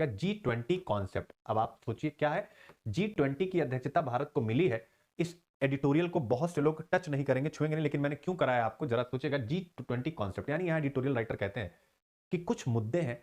G20 concept. अब आप सोचिए क्या है, G20 की अध्यक्षता भारत को मिली है। इस एडिटोरियल को बहुत से लोग टच नहीं करेंगे, छुएंगे नहीं, लेकिन मैंने क्यों कराया आपको, जरा सोचिएगा। G20 कॉन्सेप्ट यानी यहां एडिटोरियल राइटर कहते हैं कि कुछ मुद्दे हैं,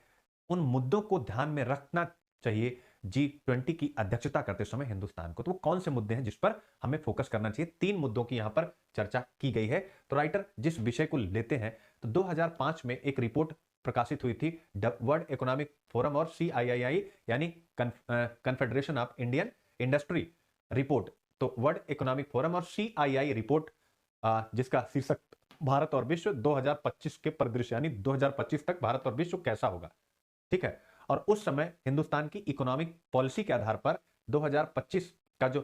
उन मुद्दों को ध्यान में रखना चाहिए G20 की अध्यक्षता करते समय हिंदुस्तान को। तो वो कौन से मुद्दे हैं जिस पर हमें फोकस करना चाहिए? 3 मुद्दों की यहां पर चर्चा की गई है। तो राइटर जिस विषय को लेते हैं, तो 2005 में एक रिपोर्ट प्रकाशित हुई थी वर्ल्ड इकोनॉमिक फोरम और CIII यानी confederation of Indian industry report. तो वर्ल्ड इकोनॉमिक फोरम और CII रिपोर्ट, जिसका शीर्षक भारत और विश्व 2025 के परिदृश्य, यानी 2025 तक भारत और विश्व कैसा होगा। ठीक है। और उस समय हिंदुस्तान की इकोनॉमिक पॉलिसी के आधार पर 2025 का जो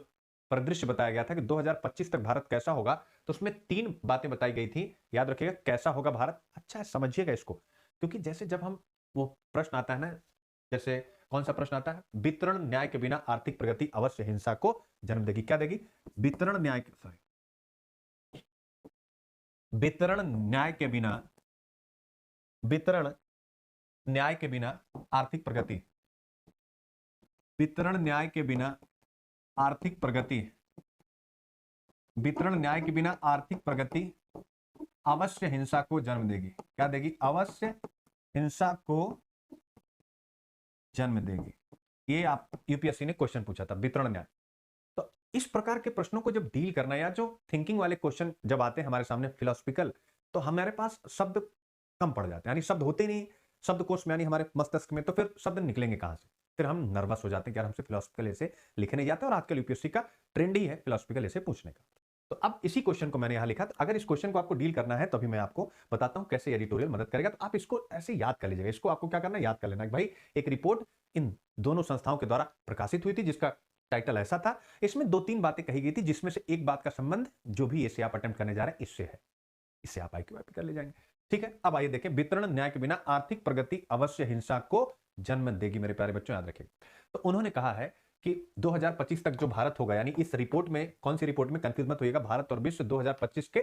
परिदृश्य बताया गया था कि 2025 तक भारत कैसा होगा, तो उसमें 3 बातें बताई गई थी। याद रखिएगा, कैसा होगा भारत, अच्छा है समझिएगा इसको, क्योंकि जैसे जब हम वो प्रश्न आता है ना, जैसे कौन सा प्रश्न आता है, वितरण न्याय के बिना आर्थिक प्रगति अवश्य हिंसा को जन्म देगी। क्या देगी? वितरण न्याय, सॉरी, वितरण न्याय के बिना, वितरण न्याय के बिना आर्थिक प्रगति, वितरण न्याय के बिना आर्थिक प्रगति, वितरण न्याय के बिना आर्थिक प्रगति अवश्य हिंसा को जन्म देगी। क्या देगी? अवश्य हिंसा को जन्म देगी। ये आप यूपीएससी ने क्वेश्चन पूछा था, वितरण न्याय। तो इस प्रकार के प्रश्नों को जब डील करना, या जो थिंकिंग वाले क्वेश्चन जब आते हैं हमारे सामने फिलोसफिकल, तो हमारे पास शब्द कम पड़ जाते हैं, यानी शब्द होते नहीं शब्दकोश में, यानी हमारे मस्तिष्क में, तो फिर शब्द निकलेंगे कहां से? फिर हम नर्वस हो जाते हैं कि यार हमसे फिलोसफिकल ऐसे लिखे नहीं जाते। और आजकल यूपीएससी का ट्रेंड ही है फिलोसफिकल ऐसे पूछने का। तो अब इसी क्वेश्चन को मैंने यहां लिखा। तो अगर इस क्वेश्चन को आपको डील करना है, तभी मैं आपको बताता हूं कैसे एडिटोरियल मदद करेगा। तो आप इसको ऐसे याद कर लीजिएगा। इसको आपको क्या करना है, याद कर लेना है भाई, एक रिपोर्ट इन दोनों संस्थाओं के द्वारा प्रकाशित हुई थी, जिसका टाइटल ऐसा था। इसमें 2-3 बातें कही गई थी, जिसमें से एक बात का संबंध जो भी इसे आप अटेम्प्ट करने जा रहे हैं इससे है। इससे आप IQ कर ले जाएंगे। ठीक है। अब आइए देखें, वितरण न्याय के बिना आर्थिक प्रगति अवश्य हिंसा को जन्म देगी। मेरे प्यारे बच्चों याद रखिएगा। तो उन्होंने कहा है कि 2025 तक जो भारत होगा, यानी इस रिपोर्ट में, कौन सी रिपोर्ट में, कंफ्यूज मत होइएगा, भारत और विश्व 2025 के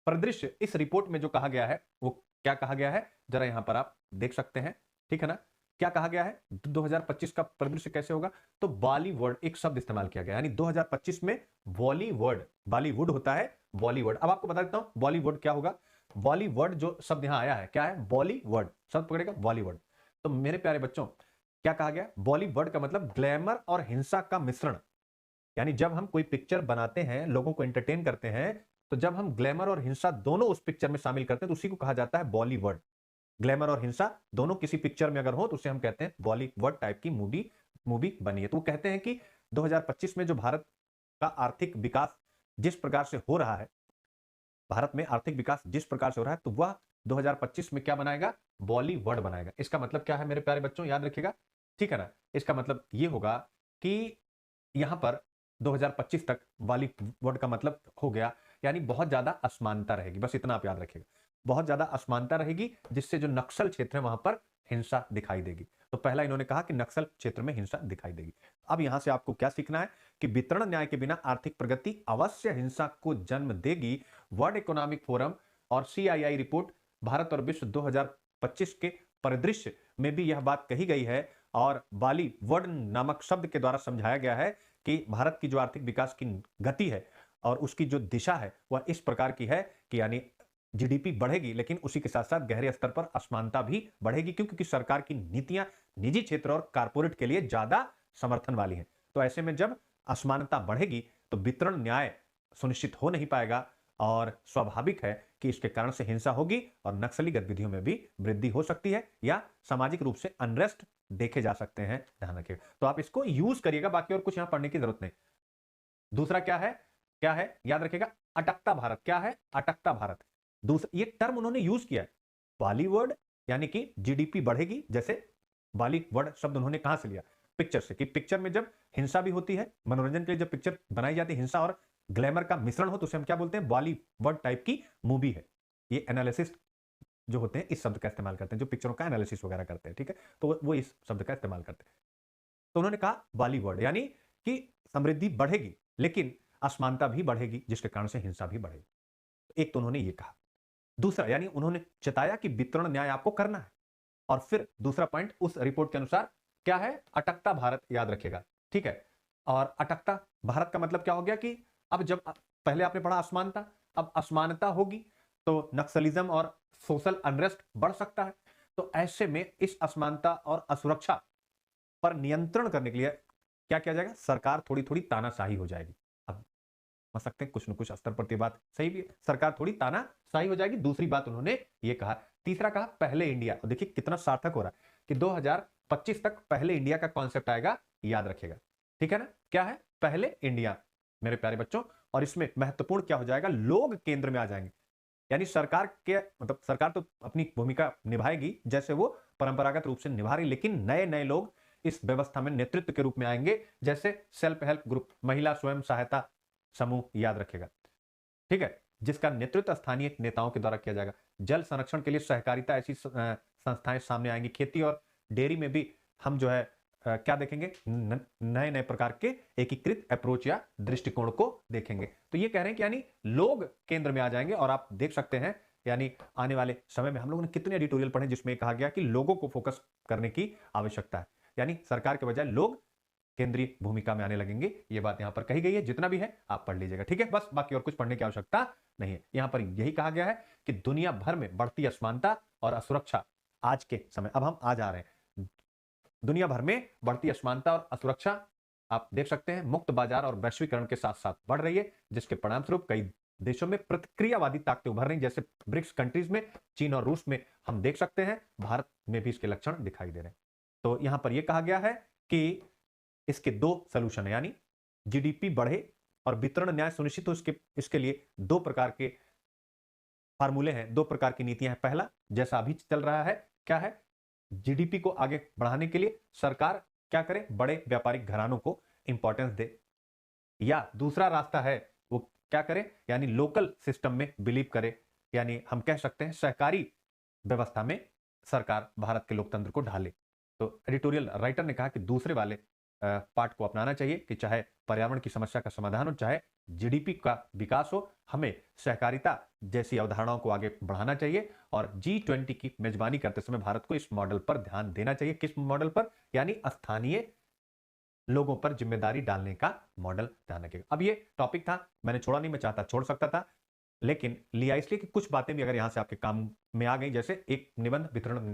परिदृश्य, इस रिपोर्ट में जो कहा गया है वो क्या कहा गया है, जरा यहां पर आप देख सकते हैं। ठीक है ना, क्या कहा गया है 2025 का परिदृश्य कैसे होगा? तो बॉलीवुड एक शब्द इस्तेमाल किया गया, यानी 2025 में बॉलीवुड, बॉलीवुड होता है बॉलीवुड। अब आपको बता देता हूं बॉलीवुड क्या होगा। बॉलीवुड जो शब्द यहां आया है, क्या है? बॉलीवुड शब्द पकड़ेगा, बॉलीवुड। तो मेरे प्यारे बच्चों, क्या कहा गया? बॉलीवुड का मतलब ग्लैमर और हिंसा का मिश्रण। यानी जब हम कोई पिक्चर बनाते हैं, लोगों को एंटरटेन करते हैं, तो जब हम ग्लैमर और हिंसा दोनों उस पिक्चर में शामिल करते हैं, तो उसी को कहा जाता है बॉलीवुड। ग्लैमर और हिंसा दोनों किसी पिक्चर में अगर हो, तो उसे हम कहते हैं बॉलीवुड टाइप की मूवी बनी है। तो वो कहते हैं कि 2025 में जो भारत का आर्थिक विकास जिस प्रकार से हो रहा है, भारत में आर्थिक विकास जिस प्रकार से हो रहा है, तो वह 2025 में क्या बनाएगा? बॉलीवुड बनाएगा। इसका मतलब क्या है मेरे प्यारे बच्चों, याद रखिएगा। ठीक है ना, इसका मतलब ये होगा कि यहां पर 2025 तक बॉलीवुड का मतलब हो गया, यानी बहुत ज्यादा असमानता रहेगी। बस इतना आप याद रखिएगा, बहुत ज्यादा असमानता रहेगी, जिससे जो नक्सल क्षेत्र है वहां पर हिंसा दिखाई देगी। तो पहला इन्होंने कहा कि नक्सल क्षेत्र में हिंसा दिखाई देगी। अब यहां से आपको क्या सीखना है कि वितरण न्याय के बिना आर्थिक प्रगति अवश्य हिंसा को जन्म देगी। वर्ल्ड इकोनॉमिक फोरम और CII रिपोर्ट, भारत और विश्व 2025 के परिदृश्य में भी यह बात कही गई है। और बॉलीवुड नामक शब्द के द्वारा समझाया गया है कि भारत की जो आर्थिक विकास की गति है और उसकी जो दिशा है, वह इस प्रकार की है कि यानी GDP बढ़ेगी, लेकिन उसी के साथ साथ गहरे स्तर पर असमानता भी बढ़ेगी, क्योंकि सरकार की नीतियां निजी क्षेत्र और कारपोरेट के लिए ज्यादा समर्थन वाली हैं। तो ऐसे में जब असमानता बढ़ेगी, तो वितरण न्याय सुनिश्चित हो नहीं पाएगा, और स्वाभाविक है कि इसके कारण से हिंसा होगी और नक्सली गतिविधियों में भी वृद्धि हो सकती है, या सामाजिक रूप से अनरेस्ट देखे जा सकते हैं। ध्यान रखिएगा। तो आप इसको यूज करिएगा, बाकी और कुछ यहां पढ़ने की जरूरत नहीं। दूसरा क्या है? क्या है याद रखिएगा? अटकता भारत। क्या है? अटकता भारत। दूसरा ये टर्म उन्होंने यूज किया है, बॉलीवुड, यानी कि GDP बढ़ेगी। जैसे बॉलीवुड शब्द उन्होंने कहां से लिया? पिक्चर से, कि पिक्चर में जब हिंसा भी होती है, मनोरंजन के लिए जब पिक्चर बनाई जाती है, हिंसा और ग्लैमर का मिश्रण हो, तो उसे हम क्या बोलते हैं? बॉलीवुड टाइप की मूवी है। ये एनालिसिस जो होते हैं इस शब्द का इस्तेमाल करते हैं, जो पिक्चरों का एनालिसिस वगैरह करते हैं। ठीक है, तो वो इस शब्द का इस्तेमाल करते हैं। तो उन्होंने कहा बॉलीवुड, यानी कि समृद्धि बढ़ेगी, लेकिन असमानता भी बढ़ेगी, जिसके कारण से हिंसा भी बढ़ेगी। एक तो उन्होंने ये कहा। दूसरा, यानी उन्होंने चताया कि वितरण न्याय आपको करना है। और फिर दूसरा पॉइंट उस रिपोर्ट के अनुसार क्या है, अटकता भारत, याद रखिएगा, ठीक है। और अटकता भारत का मतलब क्या हो गया कि अब जब पहले आपने पढ़ा असमानता, अब असमानता होगी तो नक्सलिज्म और सोशल अनरेस्ट बढ़ सकता है। तो ऐसे में इस असमानता और असुरक्षा पर नियंत्रण करने के लिए क्या किया जाएगा, सरकार थोड़ी थोड़ी तानाशाही हो जाएगी। अब समझ सकते हैं कुछ न कुछ स्तर पर, बात सही भी है, सरकार थोड़ी तानाशाही हो जाएगी। दूसरी बात उन्होंने ये कहा, तीसरा कहा पहले इंडिया। और देखिए कितना सार्थक हो रहा है कि 2025 तक पहले इंडिया का कॉन्सेप्ट आएगा, याद रखिएगा, ठीक है ना। क्या है, पहले इंडिया, मेरे प्यारे बच्चों। और इसमें महत्वपूर्ण क्या हो जाएगा, लोग केंद्र में आ जाएंगे। यानी सरकार के मतलब सरकार तो अपनी भूमिका निभाएगी जैसे वो परंपरागत रूप से निभा रही, लेकिन नए नए लोग इस व्यवस्था में नेतृत्व के रूप में आएंगे, जैसे सेल्फ हेल्प ग्रुप, महिला स्वयं सहायता समूह, याद रखेगा, ठीक है, जिसका नेतृत्व स्थानीय नेताओं के द्वारा किया जाएगा। जल संरक्षण के लिए सहकारिता ऐसी संस्थाएं सामने आएंगी। खेती और डेयरी में भी हम जो है क्या देखेंगे, नए नए प्रकार के एकीकृत अप्रोच या दृष्टिकोण को देखेंगे। तो ये कह रहे हैं कि यानी लोग केंद्र में आ जाएंगे। और आप देख सकते हैं यानी आने वाले समय में हम लोगों ने कितने एडिटोरियल पढ़े जिसमें कहा गया कि लोगों को फोकस करने की आवश्यकता है, यानी सरकार के बजाय लोग केंद्रीय भूमिका में आने लगेंगे। ये बात यहां पर कही गई है, जितना भी है आप पढ़ लीजिएगा, ठीक है। बस बाकी और कुछ पढ़ने की आवश्यकता नहीं है। यहां पर यही कहा गया है कि दुनिया भर में बढ़ती असमानता और असुरक्षा आज के समय, अब हम आ जा रहे हैं, दुनिया भर में बढ़ती असमानता और असुरक्षा आप देख सकते हैं मुक्त बाजार और वैश्वीकरण के साथ साथ बढ़ रही है, जिसके परिणाम स्वरूप कई देशों में प्रतिक्रियावादी ताकतें उभर रही, जैसे ब्रिक्स कंट्रीज में, चीन और रूस में हम देख सकते हैं, भारत में भी इसके लक्षण दिखाई दे रहे हैं। तो यहां पर यह कहा गया है कि इसके दो सोल्यूशन है, यानी जीडीपी बढ़े और वितरण न्याय सुनिश्चित हो, इसके लिए दो प्रकार के फार्मूले हैं, दो प्रकार की नीतियां हैं। पहला जैसा अभी चल रहा है, क्या है, जीडीपी को आगे बढ़ाने के लिए सरकार क्या करे, बड़े व्यापारिक घरानों को इंपॉर्टेंस दे, या दूसरा रास्ता है वो क्या करे, यानी लोकल सिस्टम में बिलीव करे, यानी हम कह सकते हैं सहकारी व्यवस्था में सरकार भारत के लोकतंत्र को ढाले। तो एडिटोरियल राइटर ने कहा कि दूसरे वाले पार्ट को अपनाना चाहिए कि चाहे पर्यावरण की समस्या का समाधान हो, चाहे जीडीपी का विकास हो, हमें सहकारिता जैसी अवधारणाओं को आगे बढ़ाना चाहिए। और G20 की मेजबानी करते समय भारत को इस मॉडल पर ध्यान देना चाहिए। किस मॉडल पर, यानी स्थानीय लोगों पर जिम्मेदारी डालने का मॉडल ध्यान रखिएगा। अब ये टॉपिक था, मैंने छोड़ा नहीं, मैं चाहता छोड़ सकता था, लेकिन लिया इसलिए कि कुछ बातें भी अगर यहां से आपके काम में आ गई, जैसे एक निबंध वितरण